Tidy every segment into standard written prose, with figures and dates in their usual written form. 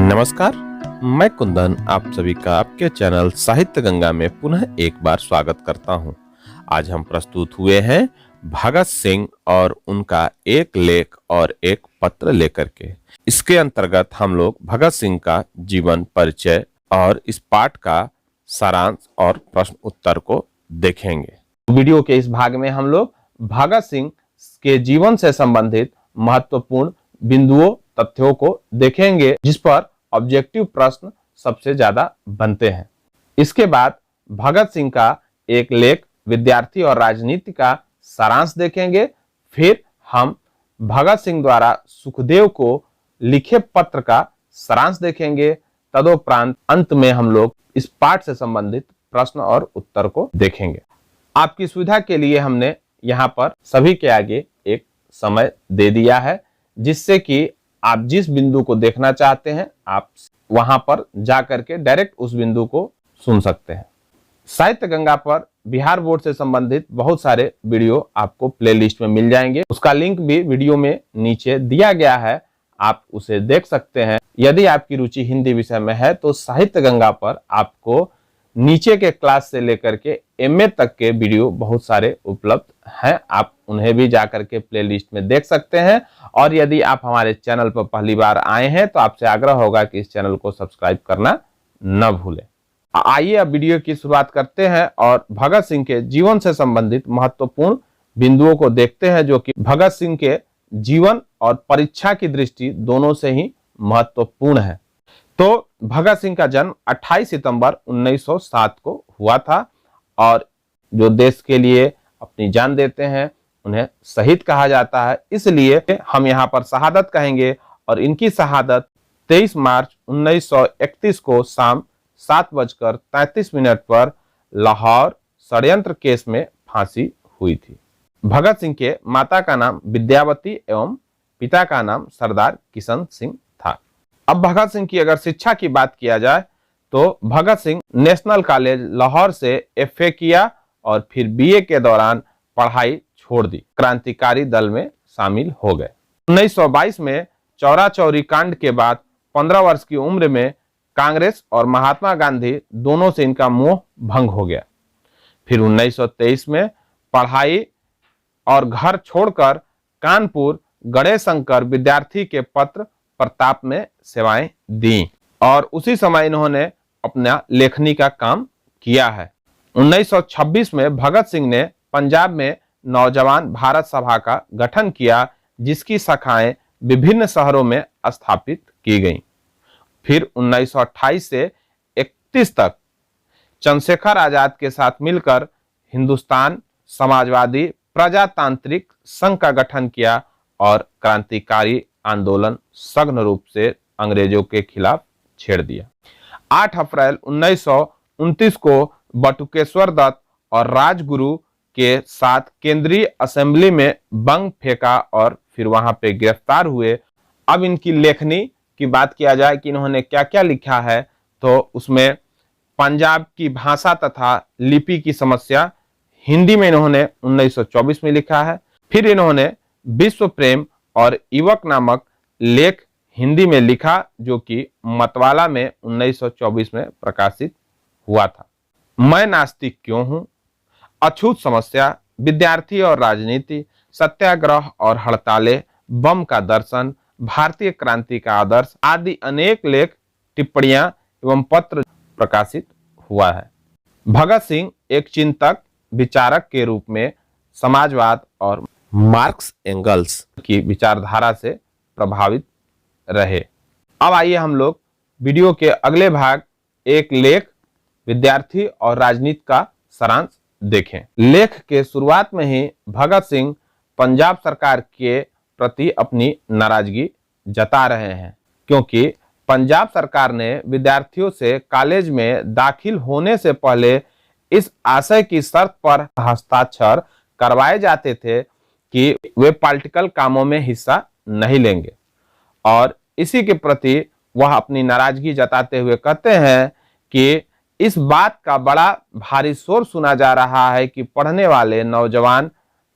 नमस्कार, मैं कुंदन आप सभी का आपके चैनल साहित्य गंगा में पुनः एक बार स्वागत करता हूं। आज हम प्रस्तुत हुए हैं भगत सिंह और उनका एक लेख और एक पत्र लेकर के। इसके अंतर्गत हम लोग भगत सिंह का जीवन परिचय और इस पाठ का सारांश और प्रश्न उत्तर को देखेंगे। वीडियो के इस भाग में हम लोग भगत सिंह के जीवन से संबंधित महत्वपूर्ण बिंदुओं तथ्यों को देखेंगे जिस पर ऑब्जेक्टिव प्रश्न सबसे ज्यादा बनते हैं। इसके बाद भगत सिंह का एक लेख विद्यार्थी और राजनीति का सारांश देखेंगे। फिर हम भगत सिंह द्वारा सुखदेव को लिखे पत्र का सारांश देखेंगे। तदोपरांत अंत में हम लोग इस पाठ से संबंधित प्रश्न और उत्तर को देखेंगे। आपकी सुविधा के लिए हमने यहाँ पर सभी के आगे एक समय दे दिया है जिससे कि आप जिस बिंदु को देखना चाहते हैं आप वहां पर जाकर के डायरेक्ट उस बिंदु को सुन सकते हैं। साहित्य गंगा पर बिहार बोर्ड से संबंधित बहुत सारे वीडियो आपको प्लेलिस्ट में मिल जाएंगे। उसका लिंक भी वीडियो में नीचे दिया गया है, आप उसे देख सकते हैं। यदि आपकी रुचि हिंदी विषय में है तो साहित्य गंगा पर आपको नीचे के क्लास से लेकर के एमए तक के वीडियो बहुत सारे उपलब्ध हैं, आप उन्हें भी जाकर के प्लेलिस्ट में देख सकते हैं। और यदि आप हमारे चैनल पर पहली बार आए हैं तो आपसे आग्रह होगा कि इस चैनल को सब्सक्राइब करना न भूलें। आइए अब वीडियो की शुरुआत करते हैं और भगत सिंह के जीवन से संबंधित महत्वपूर्ण बिंदुओं को देखते हैं जो कि भगत सिंह के जीवन और परीक्षा की दृष्टि दोनों से ही महत्वपूर्ण है। तो भगत सिंह का जन्म 28 सितंबर 1907 को हुआ था और जो देश के लिए अपनी जान देते हैं उन्हें शहीद कहा जाता है, इसलिए हम यहाँ पर शहादत कहेंगे। और इनकी शहादत 23 मार्च 1931 को शाम 7:33 पर लाहौर षड्यंत्र केस में फांसी हुई थी। भगत सिंह के माता का नाम विद्यावती एवं पिता का नाम सरदार किशन सिंह था। अब भगत सिंह की अगर शिक्षा की बात किया जाए तो भगत सिंह नेशनल कॉलेज लाहौर से एफए किया और फिर बीए के दौरान पढ़ाई छोड़ दी, क्रांतिकारी दल में शामिल हो गए। 1922 में चौरा चौरी कांड के बाद 15 वर्ष की उम्र में कांग्रेस और महात्मा गांधी दोनों से इनका मोह भंग हो गया। फिर 1923 में पढ़ाई और घर छोड़कर कानपुर गणेश शंकर विद्यार्थी के पत्र प्रताप में सेवाएं दी और उसी समय इन्होंने अपना लेखनी का काम किया है। 1926 में भगत सिंह ने पंजाब में नौजवान भारत सभा का गठन किया जिसकी शाखाएं विभिन्न शहरों में स्थापित की गईं। फिर 1928 से 31 तक चंद्रशेखर आजाद के साथ मिलकर हिंदुस्तान समाजवादी प्रजातांत्रिक संघ का गठन किया और क्रांतिकारी आंदोलन सघन रूप से अंग्रेजों के खिलाफ छेड़ दिया। 8 अप्रैल 1929 को बटुकेश्वर दत्त और राजगुरु के साथ केंद्रीय असेंबली में बंग फेंका और फिर वहां पे गिरफ्तार हुए। अब इनकी लेखनी की बात किया जाए कि इन्होंने क्या क्या लिखा है तो उसमें पंजाब की भाषा तथा लिपि की समस्या हिंदी में इन्होंने 1924 में लिखा है। फिर इन्होंने विश्व प्रेम और युवक नामक लेख हिंदी में लिखा जो कि मतवाला में 1924 में प्रकाशित हुआ था। मैं नास्तिक क्यों हूं, अछूत समस्या, विद्यार्थी और राजनीति, सत्याग्रह और हड़तालें, बम का दर्शन, भारतीय क्रांति का आदर्श आदि अनेक लेख, टिप्पणियां एवं पत्र प्रकाशित हुआ है। भगत सिंह एक चिंतक विचारक के रूप में समाजवाद और मार्क्स एंगल्स की विचारधारा से प्रभावित रहे। अब आइए हम लोग वीडियो के अगले भाग एक लेख विद्यार्थी और राजनीति का सारांश देखें। लेख के शुरुआत में ही भगत सिंह पंजाब सरकार के प्रति अपनी नाराजगी जता रहे हैं क्योंकि पंजाब सरकार ने विद्यार्थियों से कॉलेज में दाखिल होने से पहले इस आशय की शर्त पर हस्ताक्षर करवाए जाते थे कि वे पॉलिटिकल कामों में हिस्सा नहीं लेंगे और इसी के प्रति वह अपनी नाराजगी जताते हुए कहते हैं कि इस बात का बड़ा भारी शोर सुना जा रहा है कि पढ़ने वाले नौजवान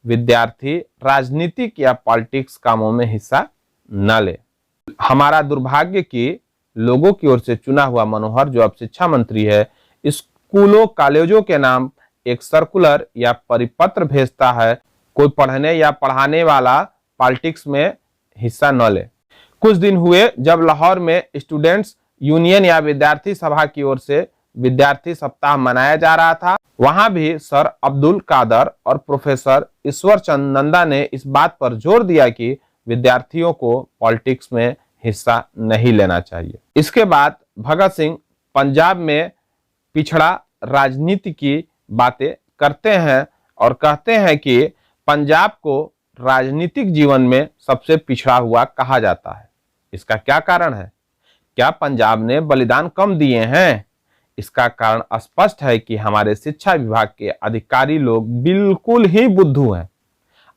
विद्यार्थी राजनीतिक या पॉलिटिक्स कामों में हिस्सा न ले। हमारा दुर्भाग्य कि लोगों की ओर से चुना हुआ मनोहर, जो अब शिक्षा मंत्री है, स्कूलों कॉलेजों के नाम एक सर्कुलर या परिपत्र भेजता है, कोई पढ़ने या पढ़ाने वाला पॉलिटिक्स में हिस्सा न ले। कुछ दिन हुए जब लाहौर में स्टूडेंट्स यूनियन या विद्यार्थी सभा की ओर से विद्यार्थी सप्ताह मनाया जा रहा था। वहां भी सर अब्दुल कादर और प्रोफेसर ईश्वर चंद नंदा ने इस बात पर जोर दिया कि विद्यार्थियों को पॉलिटिक्स में हिस्सा नहीं लेना चाहिए। इसके बाद भगत सिंह पंजाब में पिछड़ा राजनीति की बातें करते हैं और कहते हैं कि पंजाब को राजनीतिक जीवन में सबसे पिछड़ा हुआ कहा जाता है। इसका क्या कारण है? क्या पंजाब ने बलिदान कम दिए हैं? इसका कारण स्पष्ट है कि हमारे शिक्षा विभाग के अधिकारी लोग बिल्कुल ही बुद्धू हैं।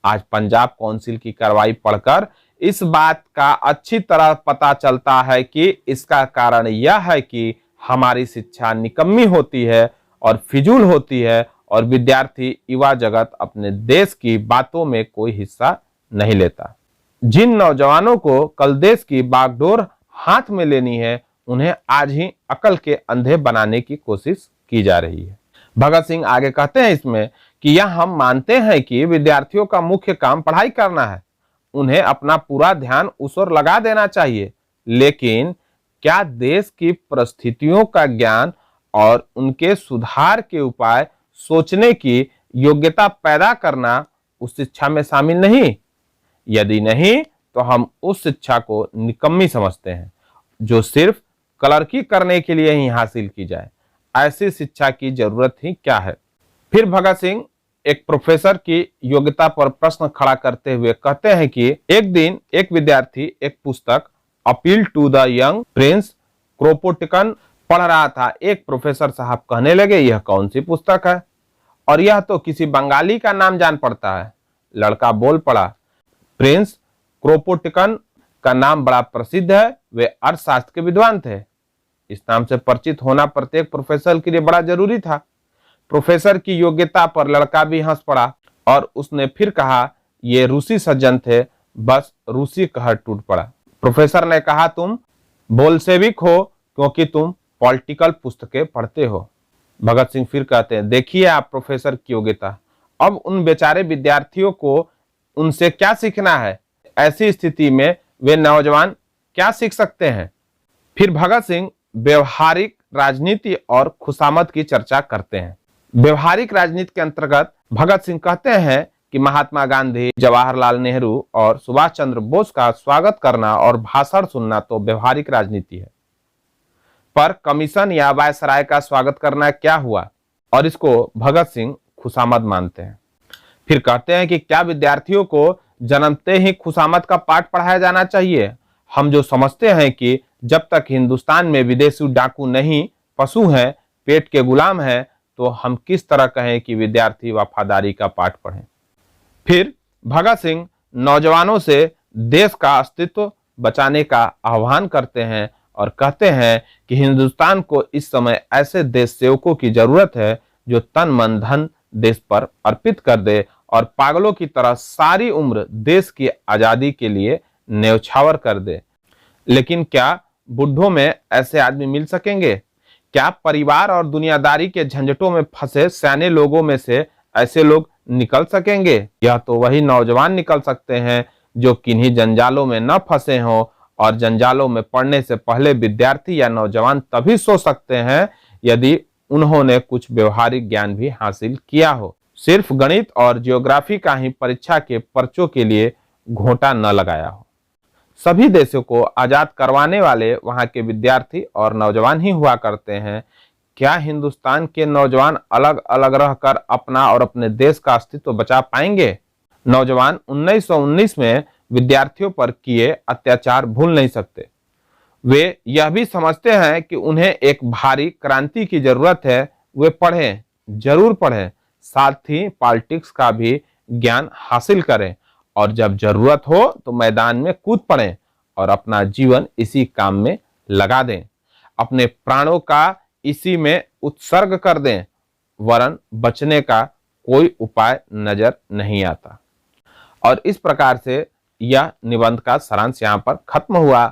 आज पंजाब काउंसिल की कार्रवाई पढ़कर इस बात का अच्छी तरह पता चलता है कि इसका कारण यह है कि हमारी शिक्षा निकम्मी होती है और फिजूल होती है और विद्यार्थी युवा जगत अपने देश की बातों में कोई हिस्सा नहीं लेता। जिन नौजवानों को कल देश की बागडोर हाथ में लेनी है, उन्हें आज ही अकल के अंधे बनाने की कोशिश की जा रही है। भगत सिंह आगे कहते हैं इसमें कि यह हम मानते हैं कि विद्यार्थियों का मुख्य काम पढ़ाई करना है, उन्हें अपना पूरा ध्यान उस ओर लगा देना चाहिए, लेकिन क्या देश की परिस्थितियों का ज्ञान और उनके सुधार के उपाय सोचने की योग्यता पैदा करना उस शिक्षा में शामिल नहीं? यदि नहीं, तो हम उस शिक्षा को निकम्मी समझते हैं जो सिर्फ क्लर्की करने के लिए ही हासिल की जाए। ऐसी शिक्षा की जरूरत ही क्या है? फिर भगत सिंह एक प्रोफेसर की योग्यता पर प्रश्न खड़ा करते हुए कहते हैं कि एक दिन एक विद्यार्थी एक पुस्तक appeal to the young prince Kropotkin पढ़ रहा था। एक प्रोफेसर साहब कहने लगे, यह कौन सी पुस्तक है और यह तो किसी बंगाली का नाम जान पड़ता है। लड़का बोल पड़ा, प्रिंस क्रोपोटिकन का नाम बड़ा प्रसिद्ध है, वे अर्थशास्त्र के विद्वान थे। इस नाम से परिचित होना प्रत्येक प्रोफेसर के लिए बड़ा जरूरी था। प्रोफेसर की योग्यता पर लड़का भी हंस पड़ा और उसने फिर कहा, ये रूसी सज्जन थे। बस रूसी कहर टूट पड़ा। प्रोफेसर ने कहा, तुम बोल्शेविक हो क्योंकि तुम पॉलिटिकल पुस्तकें पढ़ते हो। भगत सिंह फिर कहते हैं, देखिए आप प्रोफेसर की योग्यता, अब उन बेचारे विद्यार्थियों को उनसे क्या सीखना है? ऐसी स्थिति में वे नौजवान क्या सीख सकते हैं? फिर भगत सिंह व्यवहारिक राजनीति और खुशामद की चर्चा करते हैं। व्यवहारिक राजनीति के अंतर्गत भगत सिंह कहते हैं कि महात्मा गांधी, जवाहरलाल नेहरू और सुभाष चंद्र बोस का स्वागत करना और भाषण सुनना तो व्यवहारिक राजनीति है, पर कमीशन या वायसराय का स्वागत करना क्या हुआ? और इसको भगत सिंह खुशामद मानते हैं। फिर कहते हैं कि क्या विद्यार्थियों को जन्मते ही खुशामद का पाठ पढ़ाया जाना चाहिए? हम जो समझते हैं कि जब तक हिंदुस्तान में विदेशी डाकू नहीं, पशु हैं, पेट के गुलाम हैं, तो हम किस तरह कहें कि विद्यार्थी वफादारी का पाठ पढ़ें? फिर भगत सिंह नौजवानों से देश का अस्तित्व बचाने का आह्वान करते हैं और कहते हैं कि हिंदुस्तान को इस समय ऐसे देश सेवकों की जरूरत है जो तन मन धन देश पर अर्पित कर दे और पागलों की तरह सारी उम्र देश की आजादी के लिए न्यौछावर कर दे। लेकिन क्या बुढ़ों में ऐसे आदमी मिल सकेंगे? क्या परिवार और दुनियादारी के झंझटों में फंसे सयाने लोगों में से ऐसे लोग निकल सकेंगे? यह तो वही नौजवान निकल सकते हैं जो किन्हीं जंजालों में न फंसे हों, और जंजालों में पड़ने से पहले विद्यार्थी या नौजवान तभी सोच सकते हैं यदि उन्होंने कुछ व्यवहारिक ज्ञान भी हासिल किया हो। सिर्फ गणित और जियोग्राफी का ही परीक्षा के पर्चों के लिए घोंटा न लगाया हो। सभी देशों को आजाद करवाने वाले वहां के विद्यार्थी और नौजवान ही हुआ करते हैं। क्या हिंदुस्तान के नौजवान अलग अलग रहकर अपना और अपने देश का अस्तित्व बचा पाएंगे? नौजवान 1919 में विद्यार्थियों पर किए अत्याचार भूल नहीं सकते। वे यह भी समझते हैं कि उन्हें एक भारी क्रांति की जरूरत है। वे पढ़ें, जरूर पढ़ें, साथ ही पॉलिटिक्स का भी ज्ञान हासिल करें और जब जरूरत हो तो मैदान में कूद पड़ें और अपना जीवन इसी काम में लगा दें। अपने प्राणों का इसी में उत्सर्ग कर दें, वरन बचने का कोई उपाय नजर नहीं आता। और इस प्रकार से यह निबंध का सारांश यहाँ पर खत्म हुआ।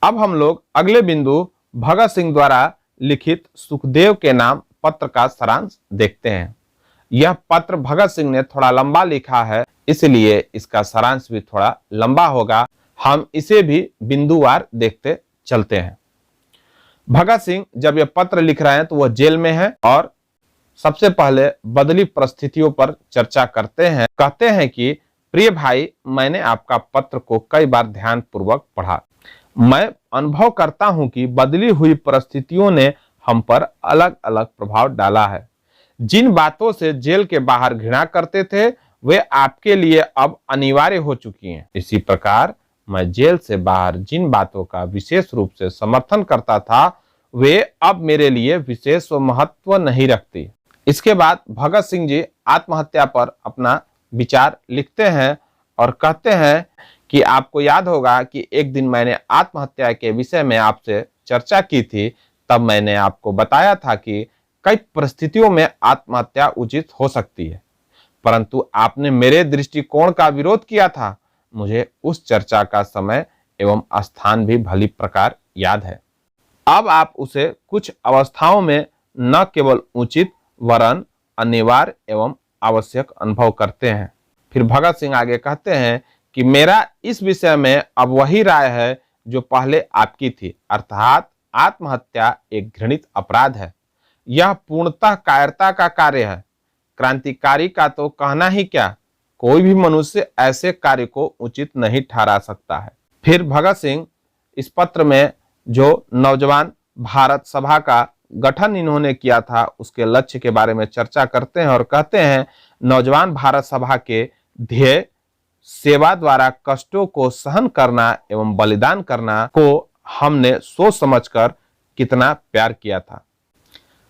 अब हम लोग अगले बिंदु भगत सिंह द्वारा लिखित सुखदेव के नाम पत्र का सारांश देखते हैं। यह पत्र भगत सिंह ने थोड़ा लंबा लिखा है, इसलिए इसका सारांश भी थोड़ा लंबा होगा। हम इसे भी बिंदुवार देखते चलते हैं। भगत सिंह जब यह पत्र लिख रहे हैं तो वह जेल में है और सबसे पहले बदली परिस्थितियों पर चर्चा करते हैं। कहते हैं कि प्रिय भाई, मैंने आपका पत्र को कई बार ध्यानपूर्वक पढ़ा। मैं अनुभव करता हूं कि बदली हुई परिस्थितियों ने हम पर अलग अलग प्रभाव डाला है। जिन बातों से जेल के बाहर घृणा करते थे वे आपके लिए अब अनिवार्य हो चुकी हैं। इसी प्रकार मैं जेल से बाहर जिन बातों का विशेष रूप से समर्थन करता था वे अब मेरे लिए विशेष महत्व नहीं रखती। इसके बाद भगत सिंह जी आत्महत्या पर अपना विचार लिखते हैं और कहते हैं कि आपको याद होगा कि एक दिन मैंने आत्महत्या के विषय में आपसे चर्चा की थी। तब मैंने आपको बताया था कि कई परिस्थितियों में आत्महत्या उचित हो सकती है, परंतु आपने मेरे दृष्टिकोण का विरोध किया था। मुझे उस चर्चा का समय एवं स्थान भी भली प्रकार याद है। अब आप उसे कुछ अवस्थाओं में न केवल उचित वरन अनिवार्य एवं आवश्यक अनुभव करते हैं। फिर भगत सिंह आगे कहते हैं कि मेरा इस विषय में अब वही राय है जो पहले आपकी थी, अर्थात आत्महत्या एक घृणित अपराध है। यह पूर्णतः कायरता का कार्य है। क्रांतिकारी का तो कहना ही क्या, कोई भी मनुष्य ऐसे कार्य को उचित नहीं ठहरा सकता है। फिर भगत सिंह इस पत्र में जो नौजवान भारत सभा का गठन इन्होंने किया था उसके लक्ष्य के बारे में चर्चा करते हैं और कहते हैं, नौजवान भारत सभा के ध्येय सेवा द्वारा कष्टों को सहन करना एवं बलिदान करना को हमने सोच समझकर कितना प्यार किया था।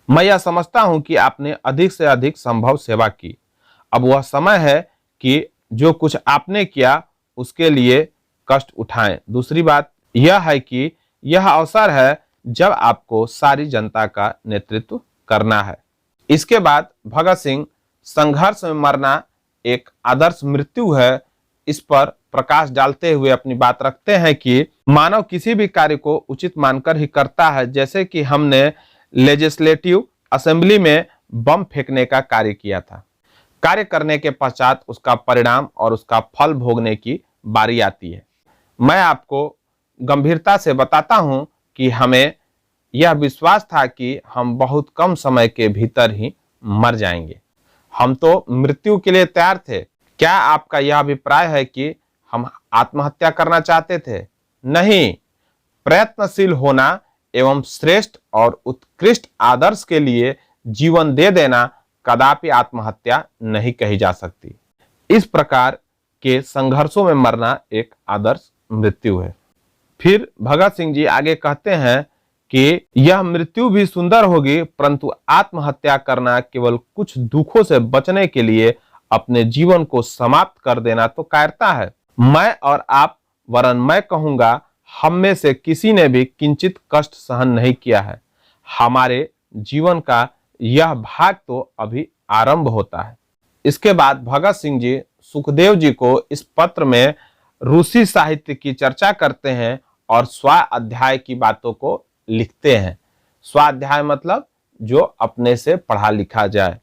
मैं यह समझता हूं कि आपने अधिक से अधिक संभव सेवा की। अब वह समय है कि जो कुछ आपने किया उसके लिए कष्ट उठाएं। दूसरी बात यह है कि यह अवसर है जब आपको सारी जनता का नेतृत्व करना है। इसके बाद भगत सिंह संघर्ष में मरना एक आदर्श मृत्यु है, इस पर प्रकाश डालते हुए अपनी बात रखते हैं कि मानव किसी भी कार्य को उचित मानकर ही करता है। जैसे कि हमने लेजिस्लेटिव असेंबली में बम फेंकने का कार्य किया था। कार्य करने के पश्चात उसका परिणाम और उसका फल भोगने की बारी आती है। मैं आपको गंभीरता से बताता हूं कि हमें यह विश्वास था कि हम बहुत कम समय के भीतर ही मर जाएंगे। हम तो मृत्यु के लिए तैयार थे। क्या आपका यह अभिप्राय है कि हम आत्महत्या करना चाहते थे? नहीं, प्रयत्नशील होना एवं श्रेष्ठ और उत्कृष्ट आदर्श के लिए जीवन दे देना कदापि आत्महत्या नहीं कही जा सकती। इस प्रकार के संघर्षों में मरना एक आदर्श मृत्यु है। फिर भगत सिंह जी आगे कहते हैं कि यह मृत्यु भी सुंदर होगी, परंतु आत्महत्या करना केवल कुछ दुखों से बचने के लिए अपने जीवन को समाप्त कर देना तो कायरता है। मैं और आप वरन मैं कहूंगा हम में से किसी ने भी किंचित कष्ट सहन नहीं किया है। हमारे जीवन का यह भाग तो अभी आरंभ होता है। इसके बाद भगत सिंह जी सुखदेव जी को इस पत्र में रूसी साहित्य की चर्चा करते हैं और स्वाध्याय की बातों को लिखते हैं। स्वाध्याय मतलब जो अपने से पढ़ा लिखा जाए।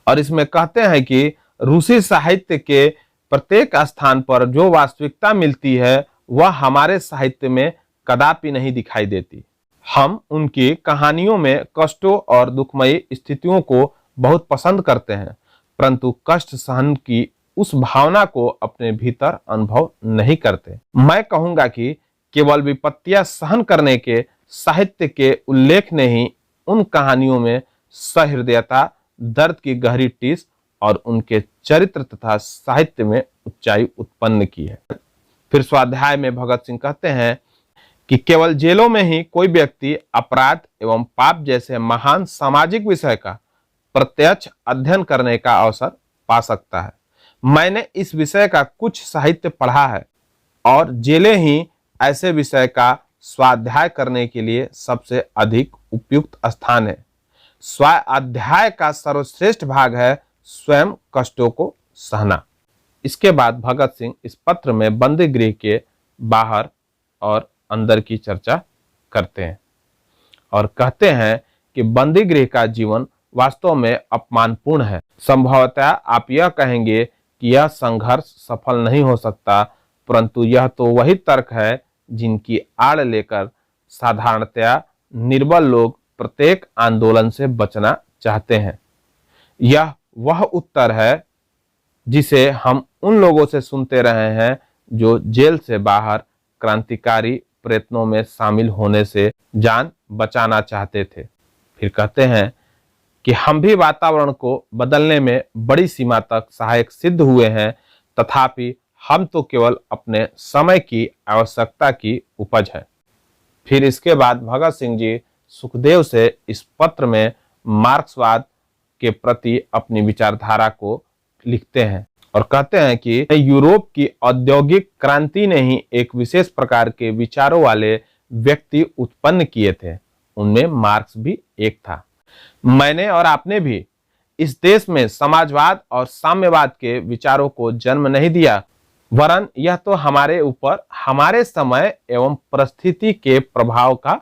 और इसमें कहते हैं कि रूसी साहित्य के प्रत्येक स्थान पर जो वास्तविकता मिलती है वह हमारे साहित्य में कदापि नहीं दिखाई देती। हम उनकी कहानियों में कष्टों और दुखमयी स्थितियों को बहुत पसंद करते हैं, परंतु कष्ट सहन की उस भावना को अपने भीतर अनुभव नहीं करते। मैं कहूंगा कि केवल विपत्तियां सहन करने के साहित्य के उल्लेख ने ही उन कहानियों में सहृदयता, दर्द की गहरी टीस और उनके चरित्र तथा साहित्य में ऊंचाई उत्पन्न की है। फिर स्वाध्याय में भगत सिंह कहते हैं कि केवल जेलों में ही कोई व्यक्ति अपराध एवं पाप जैसे महान सामाजिक विषय का प्रत्यक्ष अध्ययन करने का अवसर पा सकता है। मैंने इस विषय का कुछ साहित्य पढ़ा है और जेलें ही ऐसे विषय का स्वाध्याय करने के लिए सबसे अधिक उपयुक्त स्थान है। स्वाध्याय का सर्वश्रेष्ठ भाग है स्वयं कष्टों को सहना। इसके बाद भगत सिंह इस पत्र में बंदी गृह के बाहर और अंदर की चर्चा करते हैं और कहते हैं कि बंदी गृह का जीवन वास्तव में अपमानपूर्ण है। संभवतः आप यह कहेंगे कि यह संघर्ष सफल नहीं हो सकता, परंतु यह तो वही तर्क है जिनकी आड़ लेकर साधारणतया निर्बल लोग प्रत्येक आंदोलन से बचना चाहते हैं। यह वह उत्तर है जिसे हम उन लोगों से सुनते रहे हैं जो जेल से बाहर क्रांतिकारी प्रयत्नों में शामिल होने से जान बचाना चाहते थे। फिर कहते हैं कि हम भी वातावरण को बदलने में बड़ी सीमा तक सहायक सिद्ध हुए हैं, तथापि हम तो केवल अपने समय की आवश्यकता की उपज है। फिर इसके बाद भगत सिंह जी सुखदेव से इस पत्र में मार्क्सवाद के प्रति अपनी विचारधारा को लिखते हैं और कहते हैं कि यूरोप की औद्योगिक क्रांति ने ही एक विशेष प्रकार के विचारों वाले व्यक्ति उत्पन्न किए थे, उनमें मार्क्स भी एक था। मैंने और आपने भी इस देश में समाजवाद और साम्यवाद के विचारों को जन्म नहीं दिया, वरन यह तो हमारे ऊपर हमारे समय एवं परिस्थिति के प्रभाव का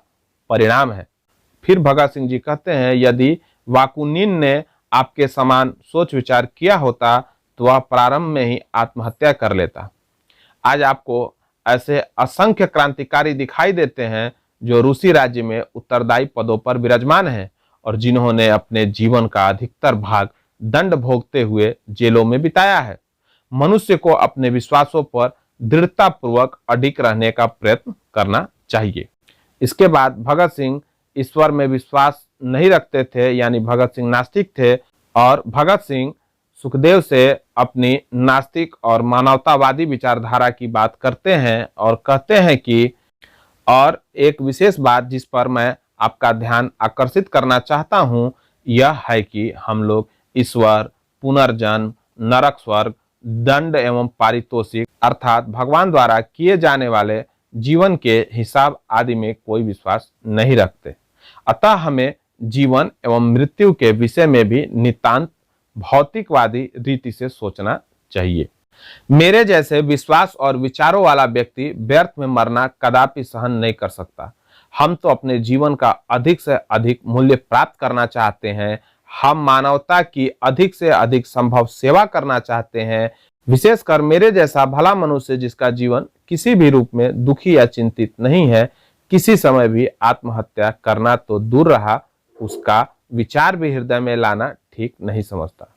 परिणाम है। फिर भगत सिंह जी कहते हैं, यदि बाकुनिन ने आपके समान सोच विचार किया होता तो वह प्रारंभ में ही आत्महत्या कर लेता। आज आपको ऐसे असंख्य क्रांतिकारी दिखाई देते हैं जो रूसी राज्य में उत्तरदायी पदों पर विराजमान हैं और जिन्होंने अपने जीवन का अधिकतर भाग दंड भोगते हुए जेलों में बिताया है। मनुष्य को अपने विश्वासों पर दृढ़तापूर्वक अडिग रहने का प्रयत्न करना चाहिए। इसके बाद भगत सिंह ईश्वर में विश्वास नहीं रखते थे, यानी भगत सिंह नास्तिक थे, और भगत सिंह सुखदेव से अपनी नास्तिक और मानवतावादी विचारधारा की बात करते हैं और कहते हैं कि और एक विशेष बात जिस पर मैं आपका ध्यान आकर्षित करना चाहता हूं, यह है कि हम लोग ईश्वर, पुनर्जन्म, नरक, स्वर्ग, दंड एवं पारितोषिक अर्थात भगवान द्वारा किए जाने वाले जीवन के हिसाब आदि में कोई विश्वास नहीं रखते। अतः हमें जीवन एवं मृत्यु के विषय में भी नितांत भौतिकवादी रीति से सोचना चाहिए। मेरे जैसे विश्वास और विचारों वाला व्यक्ति व्यर्थ में मरना कदापि सहन नहीं कर सकता। हम तो अपने जीवन का अधिक से अधिक मूल्य प्राप्त करना चाहते हैं। हम मानवता की अधिक से अधिक संभव सेवा करना चाहते हैं। विशेषकर मेरे जैसा भला मनुष्य जिसका जीवन किसी भी रूप में दुखी या चिंतित नहीं है, किसी समय भी आत्महत्या करना तो दूर रहा, उसका विचार भी हृदय में लाना ठीक नहीं समझता।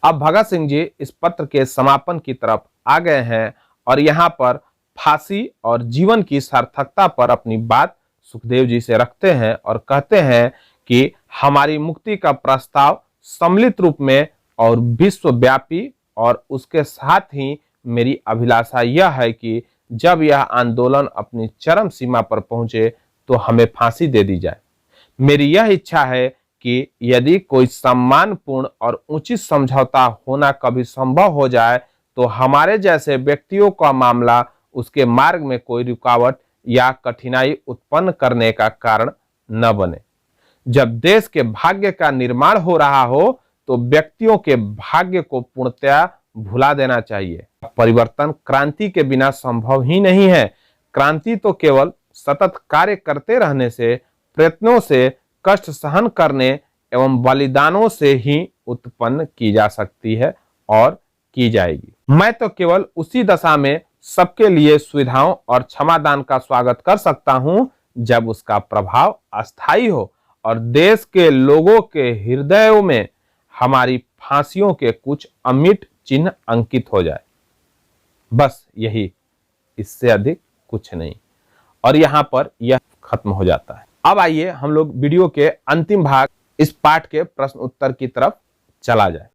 अब भगत सिंह जी इस पत्र के समापन की तरफ आ गए हैं और यहाँ पर फांसी और जीवन की सार्थकता पर अपनी बात सुखदेव जी से रखते हैं और कहते हैं कि हमारी मुक्ति का प्रस्ताव सम्मिलित रूप में और विश्वव्यापी, और उसके साथ ही मेरी अभिलाषा यह है कि जब यह आंदोलन अपनी चरम सीमा पर पहुंचे तो हमें फांसी दे दी जाए। मेरी यह इच्छा है कि यदि कोई सम्मानपूर्ण और उचित समझौता होना कभी संभव हो जाए तो हमारे जैसे व्यक्तियों का मामला उसके मार्ग में कोई रुकावट या कठिनाई उत्पन्न करने का कारण न बने। जब देश के भाग्य का निर्माण हो रहा हो तो व्यक्तियों के भाग्य को पूर्णतया भुला देना चाहिए। परिवर्तन क्रांति के बिना संभव ही नहीं है। क्रांति तो केवल सतत कार्य करते रहने से, प्रयत्नों से, कष्ट सहन करने एवं बलिदानों से ही उत्पन्न की जा सकती है और की जाएगी। मैं तो केवल उसी दशा में सबके लिए सुविधाओं और क्षमादान का स्वागत कर सकता हूं जब उसका प्रभाव अस्थायी हो और देश के लोगों के हृदयों में हमारी फांसियों के कुछ अमिट चिन्ह अंकित हो जाए। बस यही, इससे अधिक कुछ नहीं। और यहां पर यह खत्म हो जाता है। अब आइए हम लोग वीडियो के अंतिम भाग, इस पाठ के प्रश्न उत्तर की तरफ चला जाए।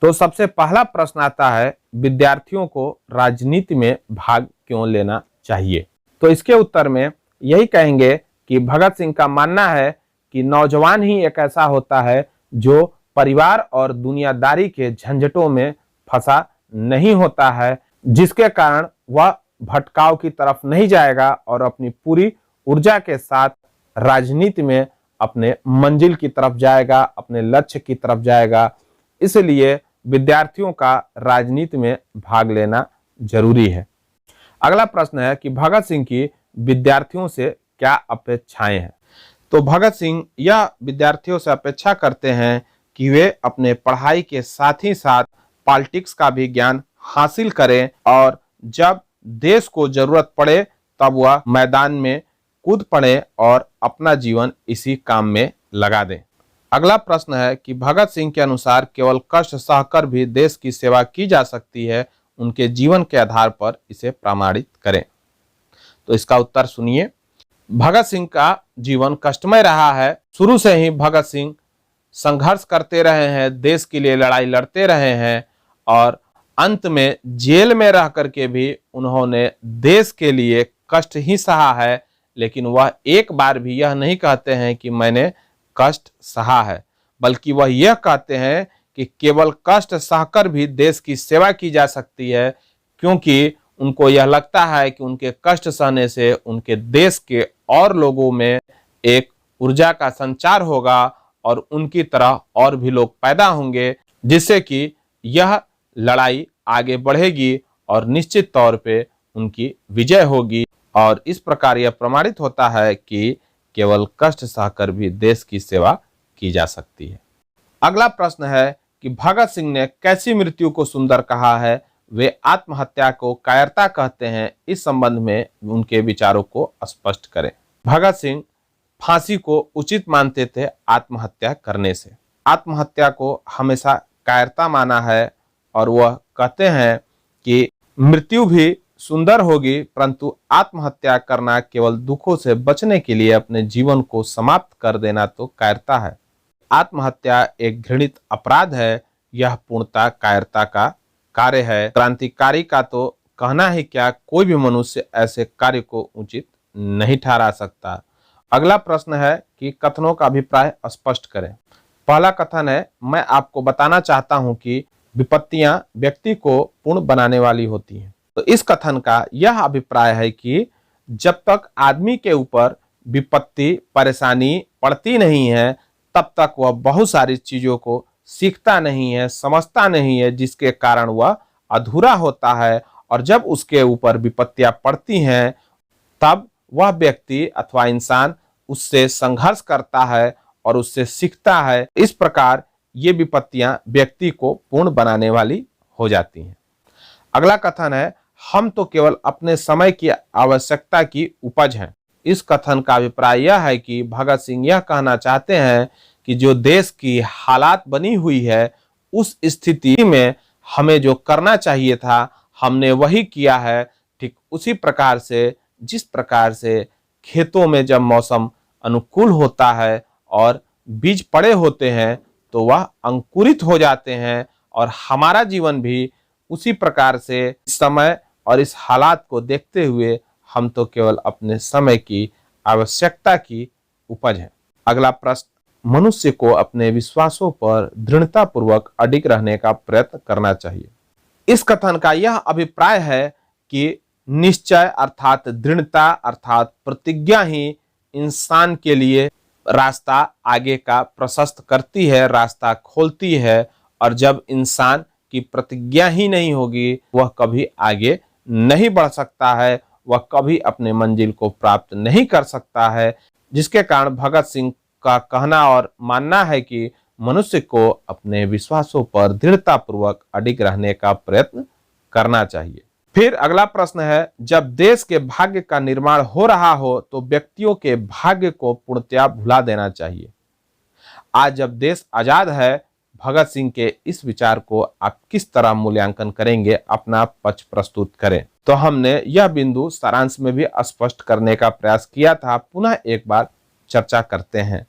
तो सबसे पहला प्रश्न आता है, विद्यार्थियों को राजनीति में भाग क्यों लेना चाहिए? तो इसके उत्तर में यही कहेंगे कि भगत सिंह का मानना है कि नौजवान ही एक ऐसा होता है जो परिवार और दुनियादारी के झंझटों में फंसा नहीं होता है, जिसके कारण वह भटकाव की तरफ नहीं जाएगा और अपनी पूरी ऊर्जा के साथ राजनीति में अपने मंजिल की तरफ जाएगा, अपने लक्ष्य की तरफ जाएगा। इसलिए विद्यार्थियों का राजनीति में भाग लेना जरूरी है। अगला प्रश्न है कि भगत सिंह की विद्यार्थियों से क्या अपेक्षाएं हैं। तो भगत सिंह यह विद्यार्थियों से अपेक्षा करते हैं कि वे अपने पढ़ाई के साथ ही साथ पॉलिटिक्स का भी ज्ञान हासिल करें और जब देश को जरूरत पड़े तब वह मैदान में कूद पड़े और अपना जीवन इसी काम में लगा दें। अगला प्रश्न है कि भगत सिंह के अनुसार केवल कष्ट सहकर भी देश की सेवा की जा सकती है, उनके जीवन के आधार पर इसे प्रमाणित करें। तो इसका उत्तर सुनिए। भगत सिंह का जीवन कष्टमय रहा है। शुरू से ही भगत सिंह संघर्ष करते रहे हैं, देश के लिए लड़ाई लड़ते रहे हैं और अंत में जेल में रह करके भी उन्होंने देश के लिए कष्ट ही सहा है, लेकिन वह एक बार भी यह नहीं कहते हैं कि मैंने कष्ट सहा है, बल्कि वह यह कहते हैं कि केवल कष्ट सहकर भी देश की सेवा की जा सकती है, क्योंकि उनको यह लगता है कि उनके कष्ट सहने से उनके देश के और लोगों में एक ऊर्जा का संचार होगा और उनकी तरह और भी लोग पैदा होंगे, जिससे कि यह लड़ाई आगे बढ़ेगी और निश्चित तौर पे उनकी विजय होगी। और इस प्रकार यह प्रमाणित होता है कि केवल कष्ट सहकर भी देश की सेवा की जा सकती है। अगला प्रश्न है कि भगत सिंह ने कैसी मृत्यु को सुंदर कहा है, वे आत्महत्या को कायरता कहते हैं। इस संबंध में उनके विचारों को स्पष्ट करें। भगत सिंह फांसी को उचित मानते थे आत्महत्या करने से। आत्महत्या को हमेशा कायरता माना है और वह कहते हैं कि मृत्यु भी सुंदर होगी, परंतु आत्महत्या करना केवल दुखों से बचने के लिए अपने जीवन को समाप्त कर देना तो कायरता है। आत्महत्या एक घृणित अपराध है, यह पूर्णतः कायरता का कार्य है। क्रांतिकारी का तो कहना ही क्या, कोई भी मनुष्य ऐसे कार्य को उचित नहीं ठहरा सकता। अगला प्रश्न है कि कथनों का अभिप्राय स्पष्ट करें। पहला कथन है, मैं आपको बताना चाहता हूं कि विपत्तियां व्यक्ति को पूर्ण बनाने वाली होती हैं। तो इस कथन का यह अभिप्राय है कि जब तक आदमी के ऊपर विपत्ति परेशानी पड़ती नहीं है, तब तक वह बहुत सारी चीजों को सीखता नहीं है, समझता नहीं है, जिसके कारण वह अधूरा होता है। और जब उसके ऊपर विपत्तियां पड़ती हैं, तब वह व्यक्ति अथवा इंसान उससे संघर्ष करता है और उससे सीखता है। इस प्रकार ये विपत्तियां व्यक्ति को पूर्ण बनाने वाली हो जाती हैं। अगला कथन है, हम तो केवल अपने समय की आवश्यकता की उपज हैं। इस कथन का अभिप्राय यह है कि भगत सिंह यह कहना चाहते हैं कि जो देश की हालात बनी हुई है, उस स्थिति में हमें जो करना चाहिए था हमने वही किया है। ठीक उसी प्रकार से जिस प्रकार से खेतों में जब मौसम अनुकूल होता है और बीज पड़े होते हैं तो वह अंकुरित हो जाते हैं, और हमारा जीवन भी उसी प्रकार से समय और इस हालात को देखते हुए हम तो केवल अपने समय की आवश्यकता की उपज है। अगला प्रश्न, मनुष्य को अपने विश्वासों पर दृढ़ता पूर्वक अडिग रहने का प्रयत्न करना चाहिए। इस कथन का यह अभिप्राय है कि निश्चय अर्थात दृढ़ता अर्थात प्रतिज्ञा ही इंसान के लिए रास्ता आगे का प्रशस्त करती है, रास्ता खोलती है। और जब इंसान की प्रतिज्ञा ही नहीं होगी, वह कभी आगे नहीं बढ़ सकता है, वह कभी अपने मंजिल को प्राप्त नहीं कर सकता है। जिसके कारण भगत सिंह का कहना और मानना है कि मनुष्य को अपने विश्वासों पर दृढ़ता पूर्वक अडिग रहने का प्रयत्न करना चाहिए। फिर अगला प्रश्न है, जब देश के भाग्य का निर्माण हो रहा हो तो व्यक्तियों के भाग्य को पूर्णतया भुला देना चाहिए। आज जब देश आजाद है, भगत सिंह के इस विचार को आप किस तरह मूल्यांकन करेंगे, अपना पक्ष प्रस्तुत करें। तो हमने यह बिंदु सारांश में भी स्पष्ट करने का प्रयास किया था, पुनः एक बार चर्चा करते हैं।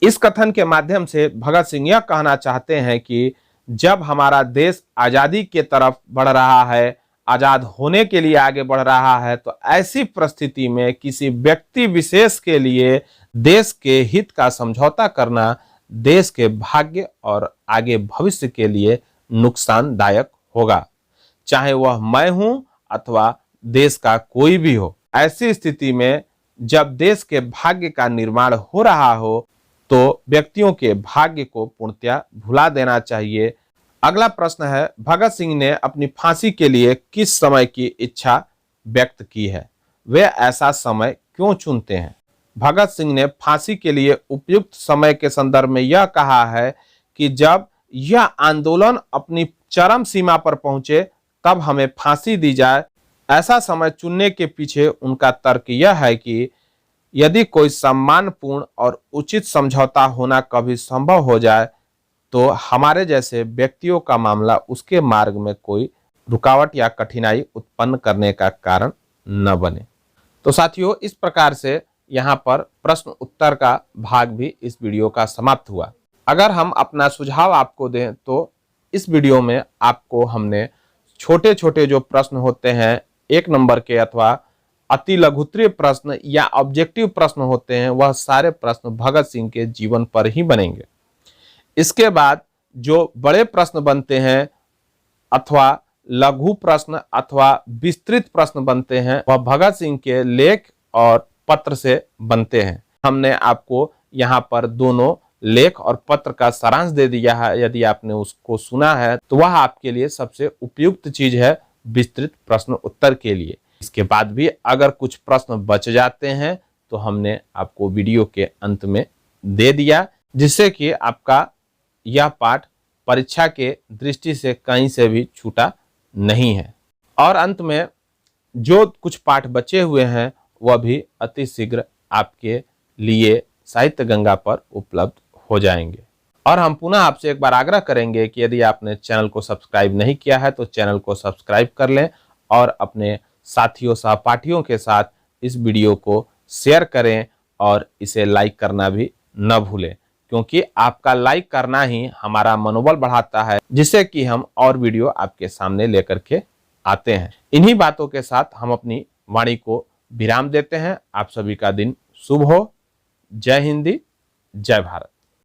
इस कथन के माध्यम से भगत सिंह यह कहना चाहते हैं कि जब हमारा देश आजादी की तरफ बढ़ रहा है, आजाद होने के लिए आगे बढ़ रहा है, तो ऐसी परिस्थिति में किसी व्यक्ति विशेष के लिए देश के हित का समझौता करना देश के भाग्य और आगे भविष्य के लिए नुकसानदायक होगा, चाहे वह मैं हूं अथवा देश का कोई भी हो। ऐसी स्थिति में जब देश के भाग्य का निर्माण हो रहा हो तो व्यक्तियों के भाग्य को पूर्णतया भुला देना चाहिए। अगला प्रश्न है, भगत सिंह ने अपनी फांसी के लिए किस समय की इच्छा व्यक्त की है, वे ऐसा समय क्यों चुनते हैं? भगत सिंह ने फांसी के लिए उपयुक्त समय के संदर्भ में यह कहा है कि जब यह आंदोलन अपनी चरम सीमा पर पहुंचे तब हमें फांसी दी जाए। ऐसा समय चुनने के पीछे उनका तर्क यह है कि यदि कोई सम्मानपूर्ण और उचित समझौता होना कभी संभव हो जाए तो हमारे जैसे व्यक्तियों का मामला उसके मार्ग में कोई रुकावट या कठिनाई उत्पन्न करने का कारण न बने। तो साथियों, इस प्रकार से यहाँ पर प्रश्न उत्तर का भाग भी इस वीडियो का समाप्त हुआ। अगर हम अपना सुझाव आपको दें तो इस वीडियो में आपको हमने छोटे छोटे जो प्रश्न होते हैं 1 नंबर के अथवा अति लघुत्तरीय प्रश्न या ऑब्जेक्टिव प्रश्न होते हैं, वह सारे प्रश्न भगत सिंह के जीवन पर ही बनेंगे। इसके बाद जो बड़े प्रश्न बनते हैं अथवा लघु प्रश्न अथवा विस्तृत प्रश्न बनते हैं वह भगत सिंह के लेख और पत्र से बनते हैं। हमने आपको यहाँ पर दोनों लेख और पत्र का सारांश दे दिया है। यदि आपने उसको सुना है तो वह आपके लिए सबसे उपयुक्त चीज है विस्तृत प्रश्न उत्तर के लिए। इसके बाद भी अगर कुछ प्रश्न बच जाते हैं तो हमने आपको वीडियो के अंत में दे दिया, जिससे कि आपका यह पाठ परीक्षा के दृष्टि से कहीं से भी छूटा नहीं है। और अंत में जो कुछ पाठ बचे हुए हैं वह भी अति शीघ्र आपके लिए साहित्य गंगा पर उपलब्ध हो जाएंगे। और हम पुनः आपसे एक बार आग्रह करेंगे कि यदि आपने चैनल को सब्सक्राइब नहीं किया है तो चैनल को सब्सक्राइब कर लें और अपने साथियों सहपाठियों के साथ इस वीडियो को शेयर करें और इसे लाइक करना भी न भूलें, क्योंकि आपका लाइक करना ही हमारा मनोबल बढ़ाता है, जिससे कि हम और वीडियो आपके सामने लेकर के आते हैं। इन्हीं बातों के साथ हम अपनी वाणी को विराम देते हैं। आप सभी का दिन शुभ हो। जय हिंदी, जय भारत।